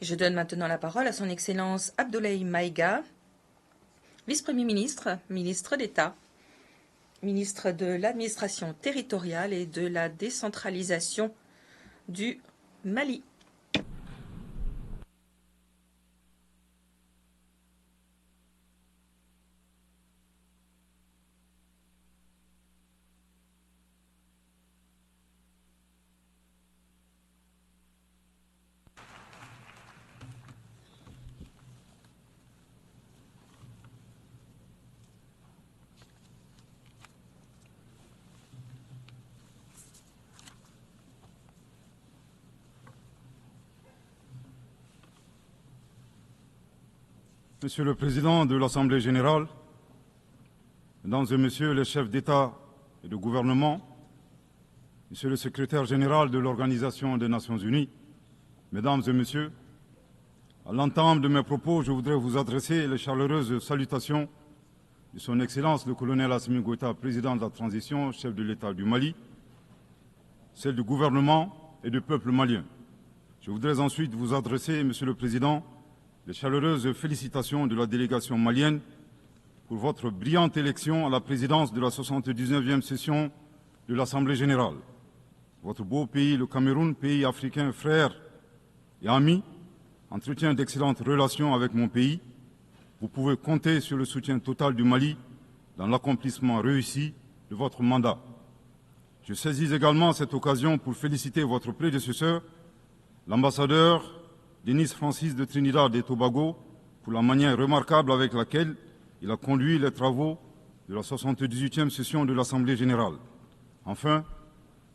Je donne maintenant la parole à son Excellence Abdoulaye Maïga, vice-premier ministre, ministre d'État, ministre de l'administration territoriale et de la décentralisation du Mali. Monsieur le Président de l'Assemblée générale, Mesdames et Messieurs les chefs d'État et de gouvernement, Monsieur le Secrétaire général de l'Organisation des Nations unies, Mesdames et Messieurs, à l'entame de mes propos, je voudrais vous adresser les chaleureuses salutations de Son Excellence le colonel Assimi Goïta, président de la transition, chef de l'État du Mali, celles du gouvernement et du peuple malien. Je voudrais ensuite vous adresser, Monsieur le Président, les chaleureuses félicitations de la délégation malienne pour votre brillante élection à la présidence de la 79e session de l'Assemblée générale. Votre beau pays, le Cameroun, pays africain frère et ami, entretient d'excellentes relations avec mon pays. Vous pouvez compter sur le soutien total du Mali dans l'accomplissement réussi de votre mandat. Je saisis également cette occasion pour féliciter votre prédécesseur, l'ambassadeur Denis Francis de Trinidad et Tobago, pour la manière remarquable avec laquelle il a conduit les travaux de la 78e session de l'Assemblée générale. Enfin,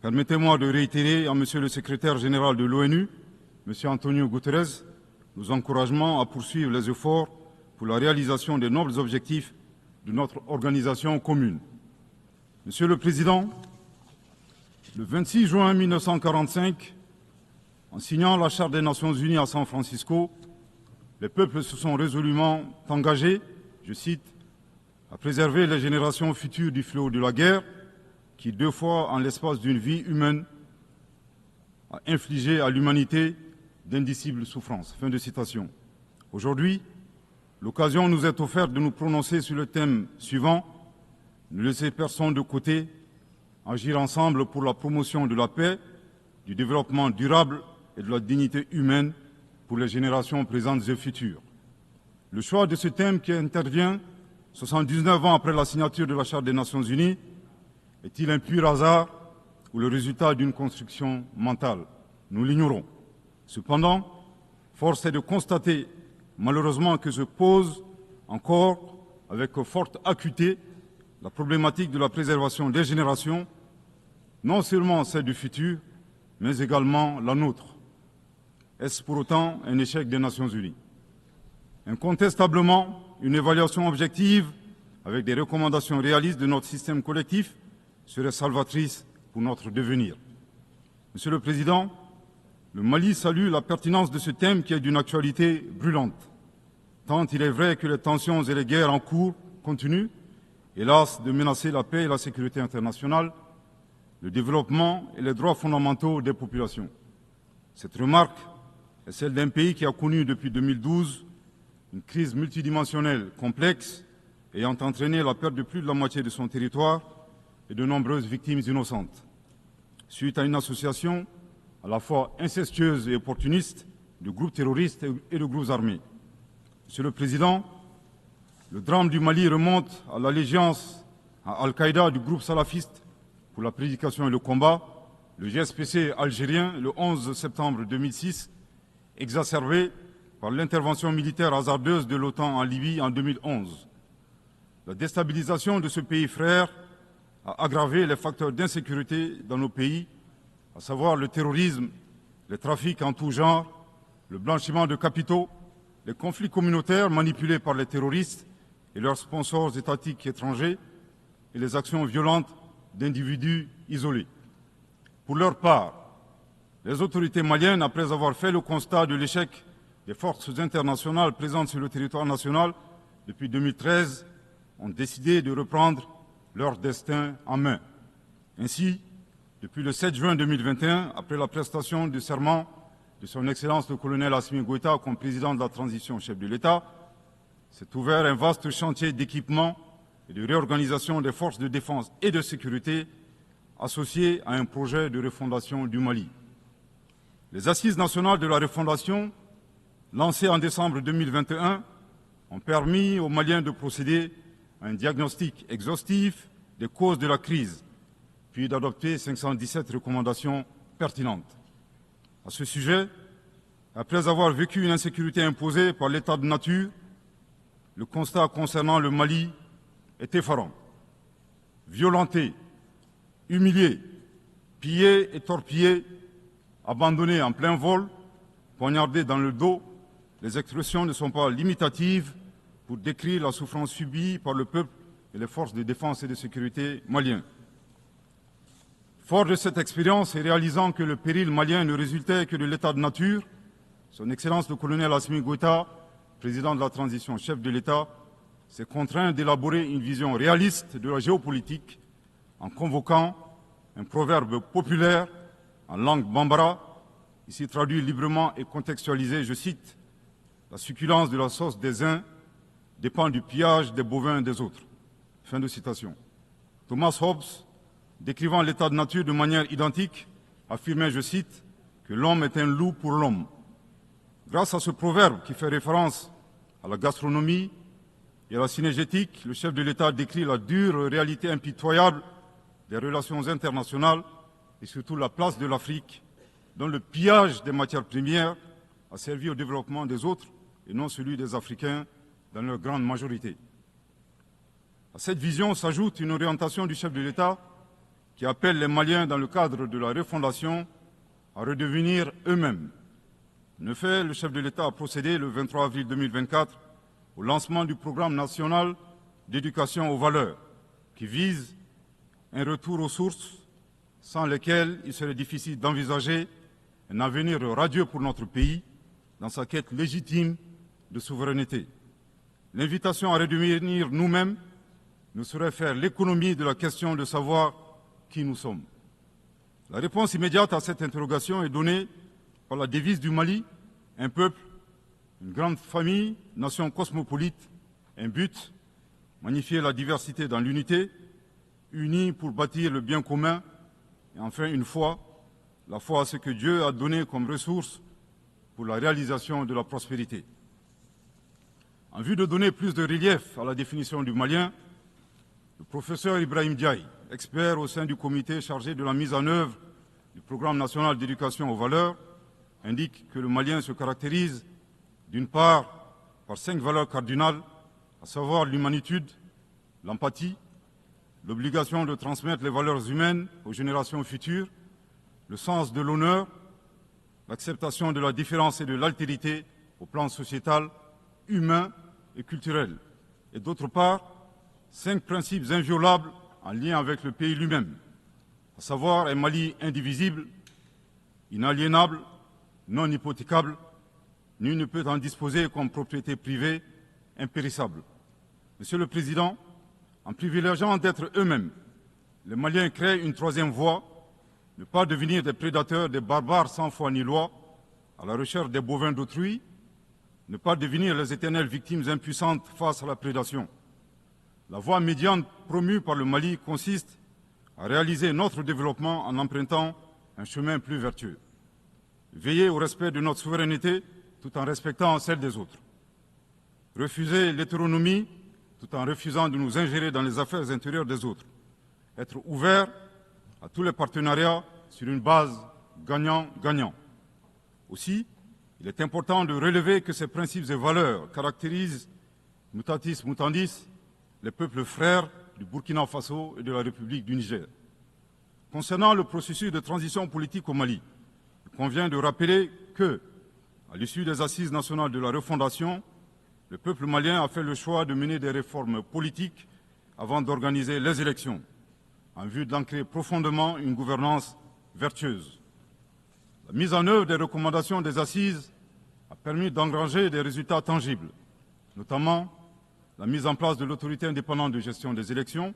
permettez-moi de réitérer à Monsieur le secrétaire général de l'ONU, Monsieur Antonio Guterres, nos encouragements à poursuivre les efforts pour la réalisation des nobles objectifs de notre organisation commune. Monsieur le Président, le 26 juin 1945, en signant la Charte des Nations unies à San Francisco, les peuples se sont résolument engagés, je cite, à préserver les générations futures du fléau de la guerre qui, 2 fois en l'espace d'une vie humaine, a infligé à l'humanité d'indicibles souffrances. Fin de citation. Aujourd'hui, l'occasion nous est offerte de nous prononcer sur le thème suivant, ne laisser personne de côté, agir ensemble pour la promotion de la paix, du développement durable et de la dignité humaine pour les générations présentes et futures. Le choix de ce thème qui intervient 79 ans après la signature de la Charte des Nations unies est-il un pur hasard ou le résultat d'une construction mentale? Nous l'ignorons. Cependant, force est de constater malheureusement que se pose encore avec forte acuité la problématique de la préservation des générations, non seulement celle du futur, mais également la nôtre. Est-ce pour autant un échec des Nations unies? Incontestablement, une évaluation objective avec des recommandations réalistes de notre système collectif serait salvatrice pour notre devenir. Monsieur le Président, le Mali salue la pertinence de ce thème qui est d'une actualité brûlante, tant il est vrai que les tensions et les guerres en cours continuent, hélas, de menacer la paix et la sécurité internationale, le développement et les droits fondamentaux des populations. Cette remarque est celle d'un pays qui a connu depuis 2012 une crise multidimensionnelle complexe ayant entraîné la perte de plus de la moitié de son territoire et de nombreuses victimes innocentes, suite à une association à la fois incestueuse et opportuniste de groupes terroristes et de groupes armés. Monsieur le Président, le drame du Mali remonte à l'allégeance à Al-Qaïda du groupe salafiste pour la prédication et le combat, le GSPC algérien, le 11 septembre 2006, exacerbé par l'intervention militaire hasardeuse de l'OTAN en Libye en 2011. La déstabilisation de ce pays frère a aggravé les facteurs d'insécurité dans nos pays, à savoir le terrorisme, les trafics en tout genre, le blanchiment de capitaux, les conflits communautaires manipulés par les terroristes et leurs sponsors étatiques étrangers et les actions violentes d'individus isolés. Pour leur part, les autorités maliennes, après avoir fait le constat de l'échec des forces internationales présentes sur le territoire national depuis 2013, ont décidé de reprendre leur destin en main. Ainsi, depuis le 7 juin 2021, après la prestation du serment de son Excellence le colonel Assimi Goïta comme président de la transition chef de l'État, s'est ouvert un vaste chantier d'équipement et de réorganisation des forces de défense et de sécurité associé à un projet de refondation du Mali. Les Assises nationales de la refondation, lancées en décembre 2021, ont permis aux Maliens de procéder à un diagnostic exhaustif des causes de la crise, puis d'adopter 517 recommandations pertinentes. À ce sujet, après avoir vécu une insécurité imposée par l'état de nature, le constat concernant le Mali est effarant. Violenté, humilié, pillé et torpillé, abandonné en plein vol, poignardé dans le dos, les expressions ne sont pas limitatives pour décrire la souffrance subie par le peuple et les forces de défense et de sécurité maliens. Fort de cette expérience et réalisant que le péril malien ne résultait que de l'état de nature, son Excellence le colonel Assimi Goïta, président de la transition chef de l'État, s'est contraint d'élaborer une vision réaliste de la géopolitique en convoquant un proverbe populaire en langue bambara, ici traduit librement et contextualisé, je cite, « La succulence de la sauce des uns dépend du pillage des bovins des autres ». Fin de citation. Thomas Hobbes, décrivant l'état de nature de manière identique, affirmait, je cite, que l'homme est un loup pour l'homme. Grâce à ce proverbe qui fait référence à la gastronomie et à la cinégétique, le chef de l'État décrit la dure réalité impitoyable des relations internationales et surtout la place de l'Afrique, dont le pillage des matières premières a servi au développement des autres et non celui des Africains dans leur grande majorité. À cette vision s'ajoute une orientation du chef de l'État qui appelle les Maliens, dans le cadre de la refondation, à redevenir eux-mêmes. En effet, le chef de l'État a procédé le 23 avril 2024 au lancement du programme national d'éducation aux valeurs, qui vise un retour aux sources sans lesquelles il serait difficile d'envisager un avenir radieux pour notre pays dans sa quête légitime de souveraineté. L'invitation à redevenir nous-mêmes ne saurait faire l'économie de la question de savoir qui nous sommes. La réponse immédiate à cette interrogation est donnée par la devise du Mali, un peuple, une grande famille, nation cosmopolite, un but, magnifier la diversité dans l'unité, unis pour bâtir le bien commun, et enfin une foi, la foi à ce que Dieu a donné comme ressource pour la réalisation de la prospérité. En vue de donner plus de relief à la définition du Malien, le professeur Ibrahim Diaye, expert au sein du comité chargé de la mise en œuvre du programme national d'éducation aux valeurs, indique que le Malien se caractérise d'une part par 5 valeurs cardinales, à savoir l'humanitude, l'empathie, l'obligation de transmettre les valeurs humaines aux générations futures, le sens de l'honneur, l'acceptation de la différence et de l'altérité au plan sociétal, humain et culturel, et d'autre part, 5 principes inviolables en lien avec le pays lui-même, à savoir un Mali indivisible, inaliénable, non hypothécable, nul ne peut en disposer comme propriété privée, impérissable. Monsieur le Président, en privilégiant d'être eux-mêmes, les Maliens créent une troisième voie, ne pas devenir des prédateurs, des barbares sans foi ni loi, à la recherche des bovins d'autrui, ne pas devenir les éternelles victimes impuissantes face à la prédation. La voie médiane promue par le Mali consiste à réaliser notre développement en empruntant un chemin plus vertueux. Veiller au respect de notre souveraineté tout en respectant celle des autres. Refuser l'hétéronomie tout en refusant de nous ingérer dans les affaires intérieures des autres. Être ouvert à tous les partenariats sur une base gagnant-gagnant. Aussi, il est important de relever que ces principes et valeurs caractérisent, mutatis mutandis, les peuples frères du Burkina Faso et de la République du Niger. Concernant le processus de transition politique au Mali, il convient de rappeler que, à l'issue des assises nationales de la refondation, le peuple malien a fait le choix de mener des réformes politiques avant d'organiser les élections, en vue d'ancrer profondément une gouvernance vertueuse. La mise en œuvre des recommandations des assises a permis d'engranger des résultats tangibles, notamment la mise en place de l'autorité indépendante de gestion des élections,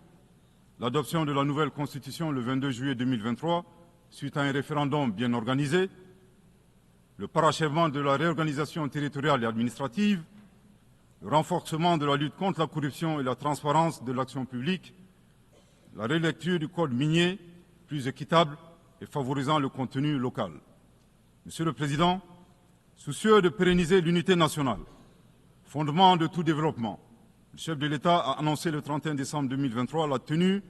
l'adoption de la nouvelle constitution le 22 juillet 2023, suite à un référendum bien organisé, le parachèvement de la réorganisation territoriale et administrative, le renforcement de la lutte contre la corruption et la transparence de l'action publique, la relecture du code minier plus équitable et favorisant le contenu local. Monsieur le Président, soucieux de pérenniser l'unité nationale, fondement de tout développement, le chef de l'État a annoncé le 31 décembre 2023 la tenue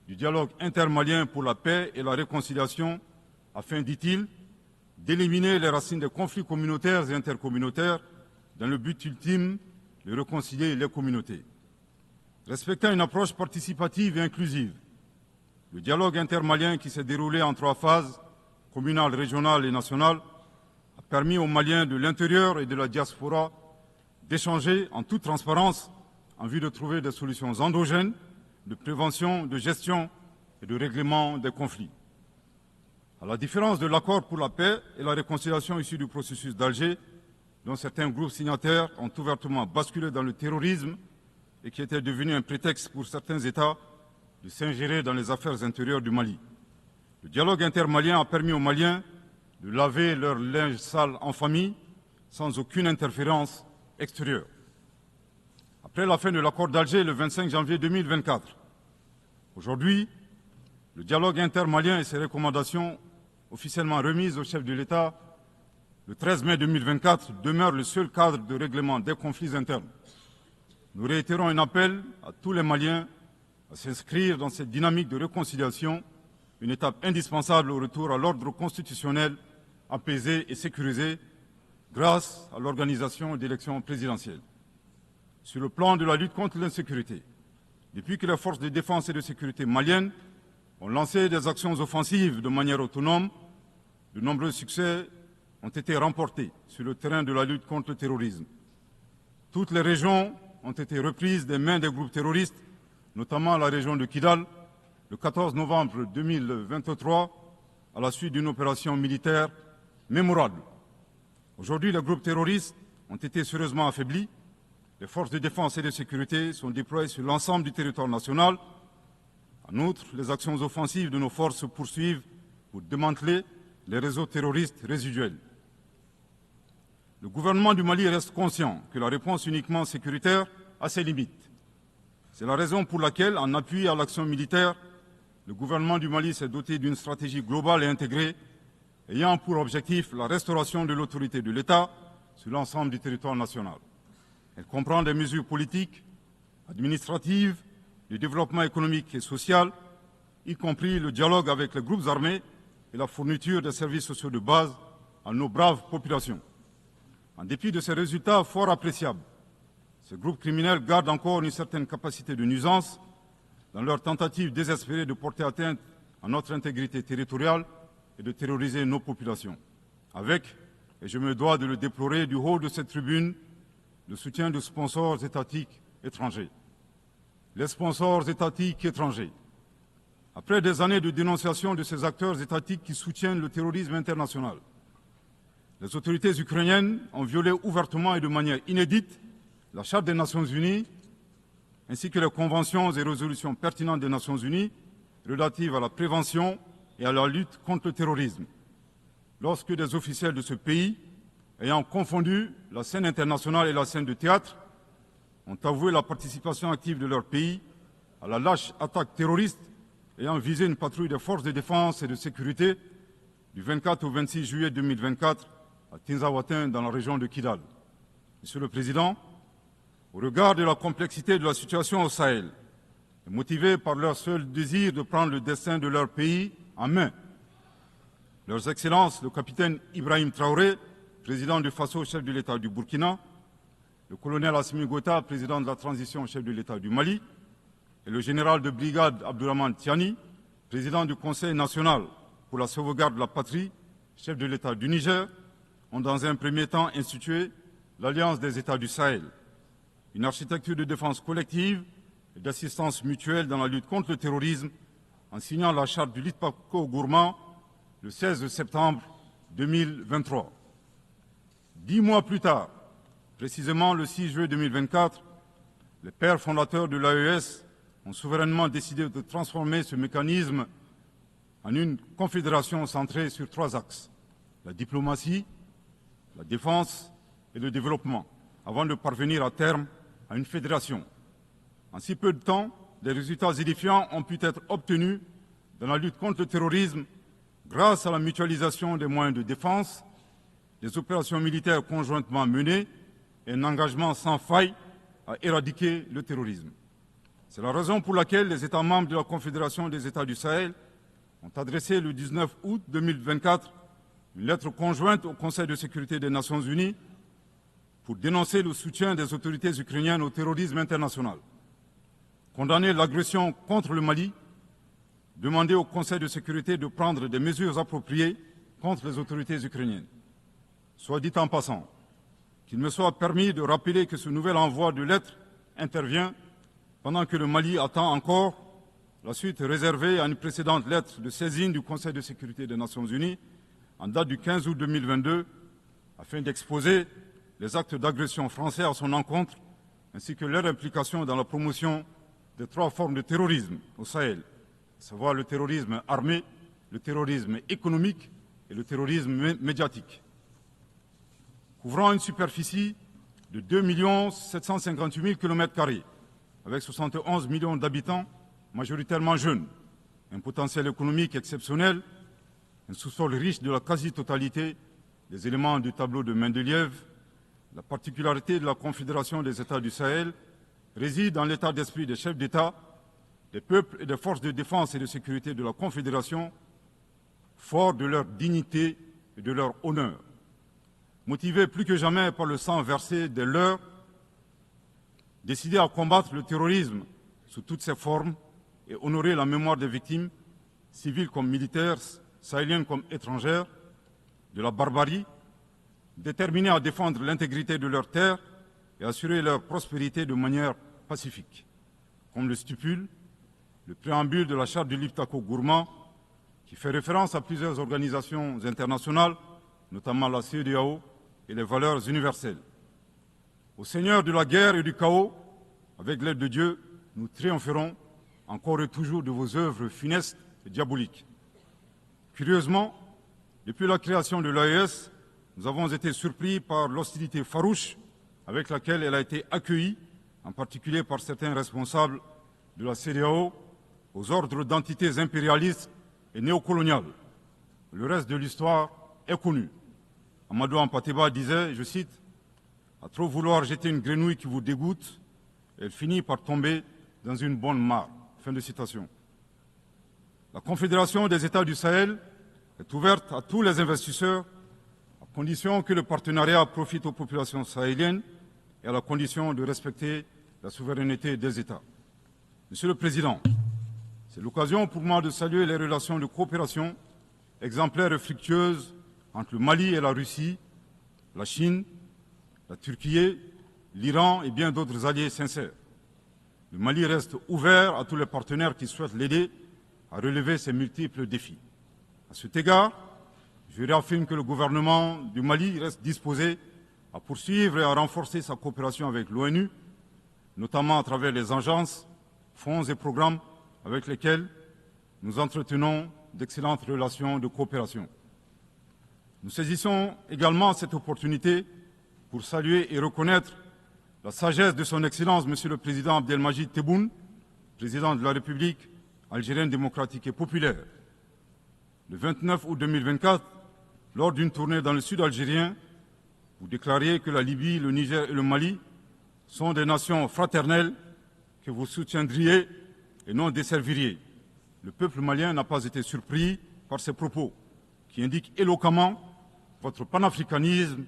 du dialogue intermalien pour la paix et la réconciliation afin, dit-il, d'éliminer les racines des conflits communautaires et intercommunautaires dans le but ultime de réconcilier les communautés. Respectant une approche participative et inclusive, le dialogue intermalien qui s'est déroulé en 3 phases, communale, régionale et nationale, a permis aux Maliens de l'intérieur et de la diaspora d'échanger en toute transparence en vue de trouver des solutions endogènes de prévention, de gestion et de règlement des conflits. À la différence de l'accord pour la paix et la réconciliation issu du processus d'Alger, dont certains groupes signataires ont ouvertement basculé dans le terrorisme et qui était devenu un prétexte pour certains États de s'ingérer dans les affaires intérieures du Mali. Le dialogue intermalien a permis aux Maliens de laver leur linge sale en famille sans aucune interférence extérieure. Après la fin de l'accord d'Alger le 25 janvier 2024, aujourd'hui, le dialogue intermalien et ses recommandations officiellement remises au chef de l'État le 13 mai 2024 demeurent le seul cadre de règlement des conflits internes. Nous réitérons un appel à tous les Maliens à s'inscrire dans cette dynamique de réconciliation, une étape indispensable au retour à l'ordre constitutionnel apaisé et sécurisé grâce à l'organisation d'élections présidentielles. Sur le plan de la lutte contre l'insécurité, depuis que les forces de défense et de sécurité maliennes ont lancé des actions offensives de manière autonome, de nombreux succès ont été remportés sur le terrain de la lutte contre le terrorisme. Toutes les régions ont été reprises des mains des groupes terroristes, notamment la région de Kidal, le 14 novembre 2023, à la suite d'une opération militaire mémorable. Aujourd'hui, les groupes terroristes ont été sérieusement affaiblis. Les forces de défense et de sécurité sont déployées sur l'ensemble du territoire national. En outre, les actions offensives de nos forces se poursuivent pour démanteler les réseaux terroristes résiduels. Le gouvernement du Mali reste conscient que la réponse uniquement sécuritaire a ses limites. C'est la raison pour laquelle, en appui à l'action militaire, le gouvernement du Mali s'est doté d'une stratégie globale et intégrée ayant pour objectif la restauration de l'autorité de l'État sur l'ensemble du territoire national. Elle comprend des mesures politiques, administratives, de développement économique et social, y compris le dialogue avec les groupes armés et la fourniture des services sociaux de base à nos braves populations. En dépit de ces résultats fort appréciables, ces groupes criminels gardent encore une certaine capacité de nuisance dans leur tentative désespérée de porter atteinte à notre intégrité territoriale et de terroriser nos populations. Avec, et je me dois de le déplorer du haut de cette tribune, le soutien de sponsors étatiques étrangers. Les sponsors étatiques étrangers. Après des années de dénonciation de ces acteurs étatiques qui soutiennent le terrorisme international, les autorités ukrainiennes ont violé ouvertement et de manière inédite la Charte des Nations Unies, ainsi que les conventions et résolutions pertinentes des Nations Unies relatives à la prévention et à la lutte contre le terrorisme, lorsque des officiels de ce pays, ayant confondu la scène internationale et la scène de théâtre, ont avoué la participation active de leur pays à la lâche attaque terroriste ayant visé une patrouille des forces de défense et de sécurité du 24 au 26 juillet 2024 à Tinzaouatin, dans la région de Kidal. Monsieur le Président, au regard de la complexité de la situation au Sahel, et motivés par leur seul désir de prendre le destin de leur pays en main, Leurs Excellences, le capitaine Ibrahim Traoré, président du Faso, chef de l'État du Burkina, le colonel Assimi Goïta, président de la transition, chef de l'État du Mali, et le général de brigade Abdourahmane Tiani, président du Conseil national pour la sauvegarde de la patrie, chef de l'État du Niger, ont dans un premier temps institué l'Alliance des États du Sahel, une architecture de défense collective et d'assistance mutuelle dans la lutte contre le terrorisme, en signant la charte du Litpako-Gourma le 16 septembre 2023. 10 mois plus tard, précisément le 6 juillet 2024, les pères fondateurs de l'AES ont souverainement décidé de transformer ce mécanisme en une confédération centrée sur 3 axes: la diplomatie, la défense et le développement, avant de parvenir à terme à une fédération. En si peu de temps, des résultats édifiants ont pu être obtenus dans la lutte contre le terrorisme grâce à la mutualisation des moyens de défense, des opérations militaires conjointement menées et un engagement sans faille à éradiquer le terrorisme. C'est la raison pour laquelle les États membres de la Confédération des États du Sahel ont adressé le 19 août 2024 une lettre conjointe au Conseil de sécurité des Nations Unies pour dénoncer le soutien des autorités ukrainiennes au terrorisme international, condamner l'agression contre le Mali, demander au Conseil de sécurité de prendre des mesures appropriées contre les autorités ukrainiennes. Soit dit en passant, qu'il me soit permis de rappeler que ce nouvel envoi de lettres intervient pendant que le Mali attend encore la suite réservée à une précédente lettre de saisine du Conseil de sécurité des Nations Unies en date du 15 août 2022 afin d'exposer les actes d'agression français à son encontre ainsi que leur implication dans la promotion des 3 formes de terrorisme au Sahel, à savoir le terrorisme armé, le terrorisme économique et le terrorisme médiatique. Couvrant une superficie de 2 758 000 km², avec 71 millions d'habitants, majoritairement jeunes, un potentiel économique exceptionnel, un sous-sol riche de la quasi-totalité des éléments du tableau de Mendeleïev, la particularité de la Confédération des États du Sahel réside dans l'état d'esprit des chefs d'État, des peuples et des forces de défense et de sécurité de la Confédération, forts de leur dignité et de leur honneur. Motivés plus que jamais par le sang versé des leurs, décidés à combattre le terrorisme sous toutes ses formes et honorer la mémoire des victimes, civiles comme militaires, sahéliennes comme étrangères, de la barbarie, déterminés à défendre l'intégrité de leurs terres et assurer leur prospérité de manière pacifique. Comme le stipule le préambule de la charte du Liptako-Gourma, qui fait référence à plusieurs organisations internationales, notamment la CEDEAO et les valeurs universelles. Au Seigneur de la guerre et du chaos, avec l'aide de Dieu, nous triompherons encore et toujours de vos œuvres funestes et diaboliques. Curieusement, depuis la création de l'AES, nous avons été surpris par l'hostilité farouche avec laquelle elle a été accueillie, en particulier par certains responsables de la CEDEAO, aux ordres d'entités impérialistes et néocoloniales. Le reste de l'histoire est connu. Amadou Hampâté-Bâ disait, je cite, « À trop vouloir jeter une grenouille qui vous dégoûte, elle finit par tomber dans une bonne mare. » Fin de citation. La Confédération des États du Sahel est ouverte à tous les investisseurs, à condition que le partenariat profite aux populations sahéliennes et à la condition de respecter la souveraineté des États. Monsieur le Président, c'est l'occasion pour moi de saluer les relations de coopération exemplaires et fructueuses entre le Mali et la Russie, la Chine, la Turquie, l'Iran et bien d'autres alliés sincères. Le Mali reste ouvert à tous les partenaires qui souhaitent l'aider à relever ces multiples défis. À cet égard, je réaffirme que le gouvernement du Mali reste disposé à poursuivre et à renforcer sa coopération avec l'ONU, notamment à travers les agences, fonds et programmes avec lesquels nous entretenons d'excellentes relations de coopération. Nous saisissons également cette opportunité pour saluer et reconnaître la sagesse de son Excellence, Monsieur le Président Abdelmajid Tebboune, Président de la République algérienne démocratique et populaire. Le 29 août 2024, lors d'une tournée dans le sud algérien, vous déclariez que la Libye, le Niger et le Mali sont des nations fraternelles que vous soutiendriez et non desserviriez. Le peuple malien n'a pas été surpris par ces propos, qui indiquent éloquemment votre panafricanisme,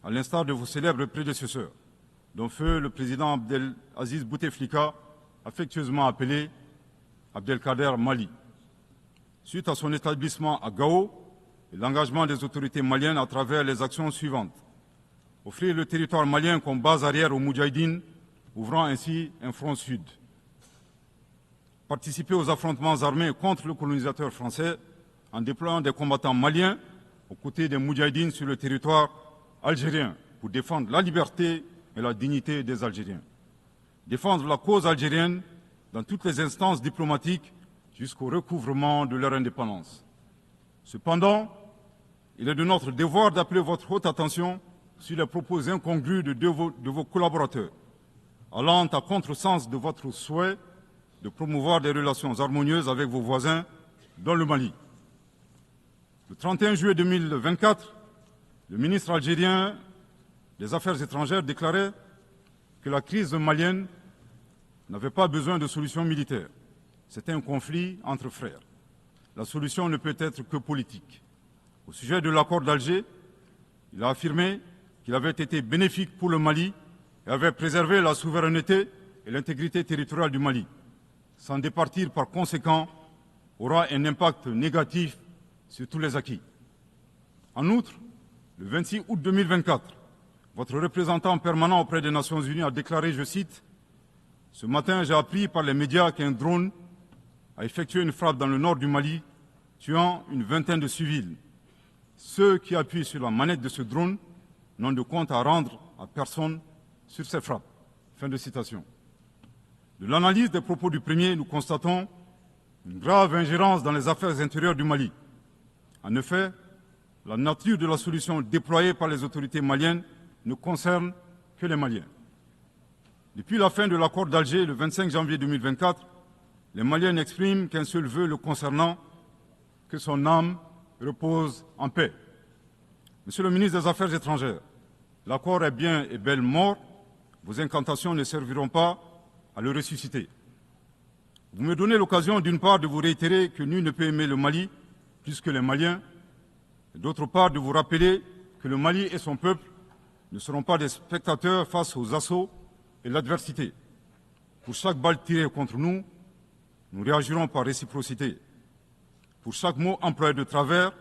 à l'instar de vos célèbres prédécesseurs, dont feu le président Abdelaziz Bouteflika, affectueusement appelé Abdelkader Mali. Suite à son établissement à Gao et l'engagement des autorités maliennes à travers les actions suivantes. Offrir le territoire malien comme base arrière aux Moudjahidines, ouvrant ainsi un front sud. Participer aux affrontements armés contre le colonisateur français en déployant des combattants maliens aux côtés des Moudjahidines sur le territoire algérien pour défendre la liberté et la dignité des Algériens. Défendre la cause algérienne dans toutes les instances diplomatiques jusqu'au recouvrement de leur indépendance. Cependant, il est de notre devoir d'appeler votre haute attention sur les propos incongrus de vos collaborateurs, allant à contresens de votre souhait de promouvoir des relations harmonieuses avec vos voisins dans le Mali. Le 31 juillet 2024, le ministre algérien des Affaires étrangères déclarait que la crise malienne n'avait pas besoin de solution militaire. C'était un conflit entre frères. La solution ne peut être que politique. Au sujet de l'accord d'Alger, il a affirmé qu'il avait été bénéfique pour le Mali et avait préservé la souveraineté et l'intégrité territoriale du Mali. S'en départir par conséquent aura un impact négatif sur tous les acquis. En outre, le 26 août 2024, votre représentant permanent auprès des Nations Unies a déclaré, je cite, « Ce matin, j'ai appris par les médias qu'un drone a effectué une frappe dans le nord du Mali, tuant une vingtaine de civils. Ceux qui appuient sur la manette de ce drone n'ont de compte à rendre à personne sur ces frappes. » Fin de citation. De l'analyse des propos du premier, nous constatons une grave ingérence dans les affaires intérieures du Mali. En effet, la nature de la solution déployée par les autorités maliennes ne concerne que les Maliens. Depuis la fin de l'accord d'Alger, le 25 janvier 2024, les Maliens n'expriment qu'un seul vœu le concernant, que son âme repose en paix. Monsieur le ministre des Affaires étrangères, l'accord est bien et belle mort, vos incantations ne serviront pas à le ressusciter. Vous me donnez l'occasion d'une part de vous réitérer que nul ne peut aimer le Mali plus que les Maliens, et d'autre part de vous rappeler que le Mali et son peuple ne seront pas des spectateurs face aux assauts et l'adversité. Pour chaque balle tirée contre nous, nous réagirons par réciprocité. Pour chaque mot employé de travers,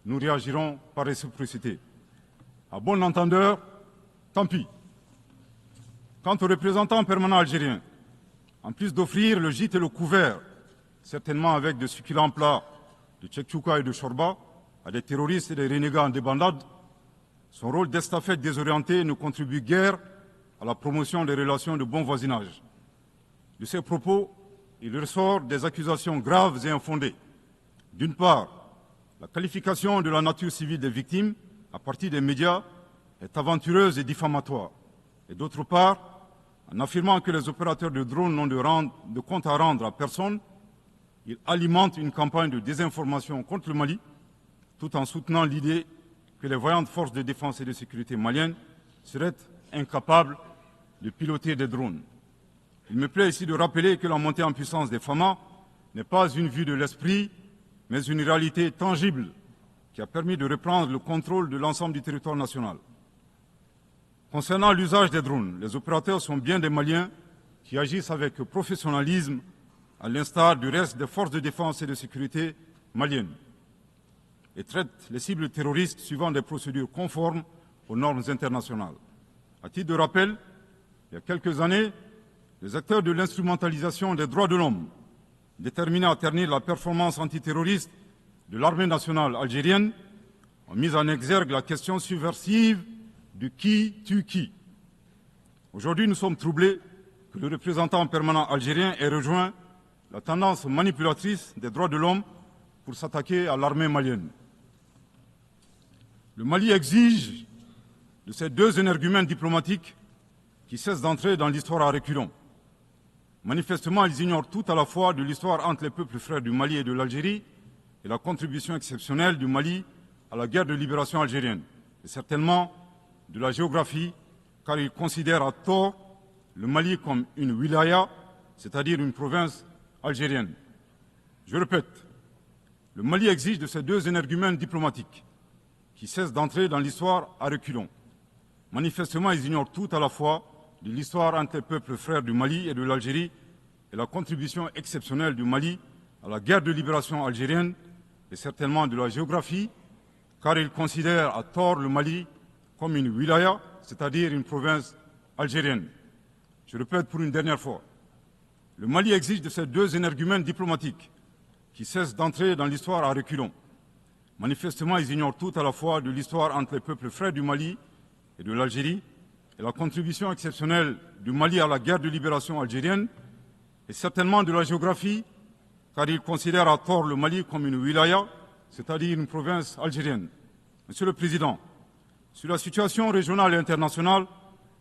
nous réagirons par réciprocité. À bon entendeur, tant pis. Quant aux représentants permanents algériens, en plus d'offrir le gîte et le couvert, certainement avec de succulents plats de tchèque-tchouka et de chorba, à des terroristes et des renégats en débandade, son rôle d'estafette désorienté ne contribue guère à la promotion des relations de bon voisinage. De ces propos, il ressort des accusations graves et infondées. D'une part, la qualification de la nature civile des victimes à partir des médias est aventureuse et diffamatoire. Et d'autre part, en affirmant que les opérateurs de drones n'ont de compte à rendre à personne, il alimente une campagne de désinformation contre le Mali, tout en soutenant l'idée que les voyantes forces de défense et de sécurité maliennes seraient incapables de piloter des drones. Il me plaît ici de rappeler que la montée en puissance des FAMA n'est pas une vue de l'esprit, mais une réalité tangible qui a permis de reprendre le contrôle de l'ensemble du territoire national. Concernant l'usage des drones, les opérateurs sont bien des Maliens qui agissent avec professionnalisme, à l'instar du reste des forces de défense et de sécurité maliennes, et traitent les cibles terroristes suivant des procédures conformes aux normes internationales. À titre de rappel, il y a quelques années, les acteurs de l'instrumentalisation des droits de l'homme, déterminés à ternir la performance antiterroriste de l'armée nationale algérienne, ont mis en exergue la question subversive de qui tue qui. Aujourd'hui, nous sommes troublés que le représentant permanent algérien ait rejoint la tendance manipulatrice des droits de l'homme pour s'attaquer à l'armée malienne. Le Mali exige de ces deux énergumènes diplomatiques qui cessent d'entrer dans l'histoire à reculons. Manifestement, ils ignorent tout à la fois de l'histoire entre les peuples frères du Mali et de l'Algérie et la contribution exceptionnelle du Mali à la guerre de libération algérienne, et certainement de la géographie, car ils considèrent à tort le Mali comme une wilaya, c'est-à-dire une province algérienne. Je répète, le Mali exige de ces deux énergumènes diplomatiques qui cessent d'entrer dans l'histoire à reculons. Manifestement, ils ignorent tout à la fois de l'histoire entre les peuples frères du Mali et de l'Algérie et la contribution exceptionnelle du Mali à la guerre de libération algérienne et certainement de la géographie, car ils considèrent à tort le Mali comme une wilaya, c'est-à-dire une province algérienne. Je répète pour une dernière fois, le Mali exige de ces deux énergumènes diplomatiques qui cessent d'entrer dans l'histoire à reculons. Manifestement, ils ignorent tout à la fois de l'histoire entre les peuples frères du Mali et de l'Algérie et la contribution exceptionnelle du Mali à la guerre de libération algérienne et certainement de la géographie, car ils considèrent à tort le Mali comme une wilaya, c'est-à-dire une province algérienne. Monsieur le Président, sur la situation régionale et internationale,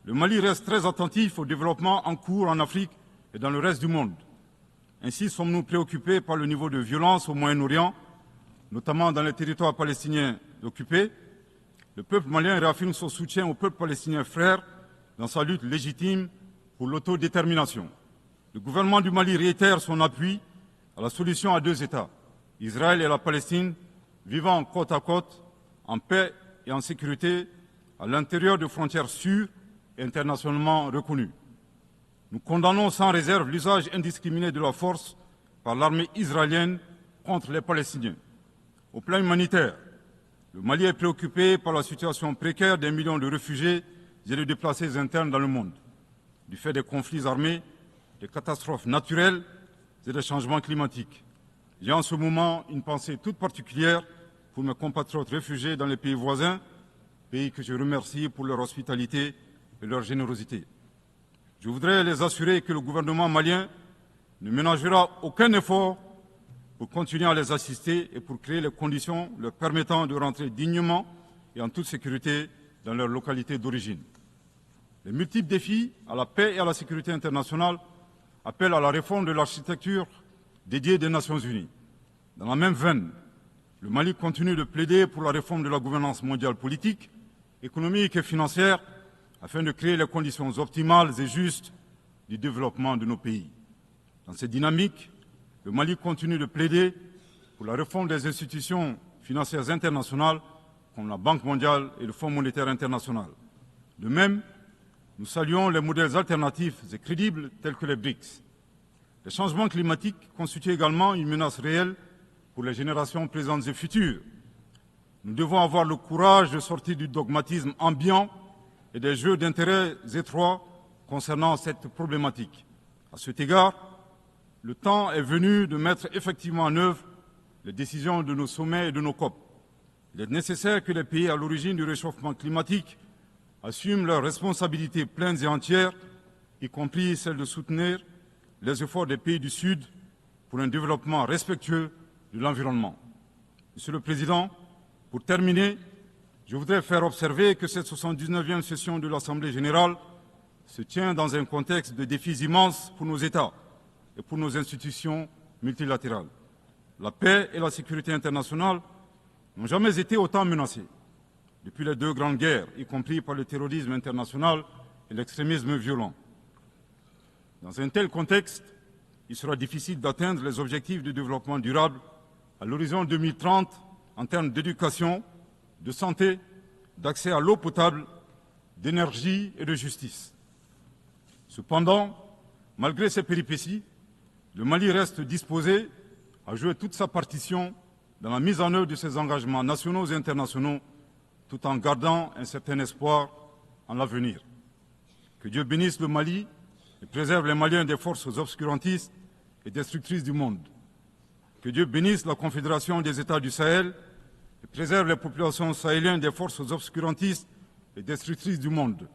le Mali reste très attentif au développement en cours en Afrique et dans le reste du monde. Ainsi sommes-nous préoccupés par le niveau de violence au Moyen-Orient, notamment dans les territoires palestiniens occupés. Le peuple malien réaffirme son soutien au peuple palestinien frère dans sa lutte légitime pour l'autodétermination. Le gouvernement du Mali réitère son appui à la solution à 2 États, Israël et la Palestine, vivant côte à côte, en paix et en sécurité, à l'intérieur de frontières sûres et internationalement reconnues. Nous condamnons sans réserve l'usage indiscriminé de la force par l'armée israélienne contre les Palestiniens. Au plan humanitaire, le Mali est préoccupé par la situation précaire des millions de réfugiés et de déplacés internes dans le monde, du fait des conflits armés, des catastrophes naturelles et des changements climatiques. J'ai en ce moment une pensée toute particulière pour mes compatriotes réfugiés dans les pays voisins, pays que je remercie pour leur hospitalité et leur générosité. Je voudrais les assurer que le gouvernement malien ne ménagera aucun effort pour continuer à les assister et pour créer les conditions leur permettant de rentrer dignement et en toute sécurité dans leur localité d'origine. Les multiples défis à la paix et à la sécurité internationale appellent à la réforme de l'architecture dédiée des Nations Unies. Dans la même veine, le Mali continue de plaider pour la réforme de la gouvernance mondiale politique, économique et financière afin de créer les conditions optimales et justes du développement de nos pays. Dans cette dynamique, le Mali continue de plaider pour la réforme des institutions financières internationales comme la Banque mondiale et le Fonds monétaire international. De même, nous saluons les modèles alternatifs et crédibles tels que les BRICS. Les changements climatiques constituent également une menace réelle pour les générations présentes et futures. Nous devons avoir le courage de sortir du dogmatisme ambiant et des jeux d'intérêts étroits concernant cette problématique. À cet égard, le temps est venu de mettre effectivement en œuvre les décisions de nos sommets et de nos COP. Il est nécessaire que les pays à l'origine du réchauffement climatique assument leurs responsabilités pleines et entières, y compris celle de soutenir les efforts des pays du Sud pour un développement respectueux de l'environnement. Monsieur le Président, pour terminer, je voudrais faire observer que cette 79e session de l'Assemblée générale se tient dans un contexte de défis immenses pour nos États et pour nos institutions multilatérales. La paix et la sécurité internationale n'ont jamais été autant menacées depuis les 2 grandes guerres, y compris par le terrorisme international et l'extrémisme violent. Dans un tel contexte, il sera difficile d'atteindre les objectifs de développement durable à l'horizon 2030 en termes d'éducation, de santé, d'accès à l'eau potable, d'énergie et de justice. Cependant, malgré ces péripéties, le Mali reste disposé à jouer toute sa partition dans la mise en œuvre de ses engagements nationaux et internationaux, tout en gardant un certain espoir en l'avenir. Que Dieu bénisse le Mali et préserve les Maliens des forces obscurantistes et destructrices du monde. Que Dieu bénisse la Confédération des États du Sahel et préserve les populations sahéliennes des forces obscurantistes et destructrices du monde.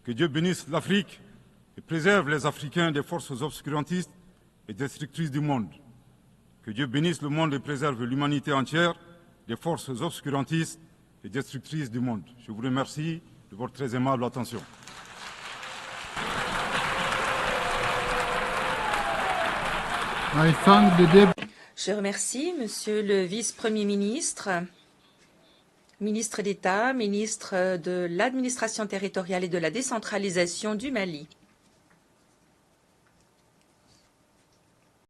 Que Dieu bénisse l'Afrique et préserve les Africains des forces obscurantistes et destructrices du monde. Que Dieu bénisse le monde et préserve l'humanité entière des forces obscurantistes et destructrices du monde. Je vous remercie de votre très aimable attention. Je remercie Monsieur le Vice-Premier ministre, ministre d'État, ministre de l'Administration territoriale et de la décentralisation du Mali.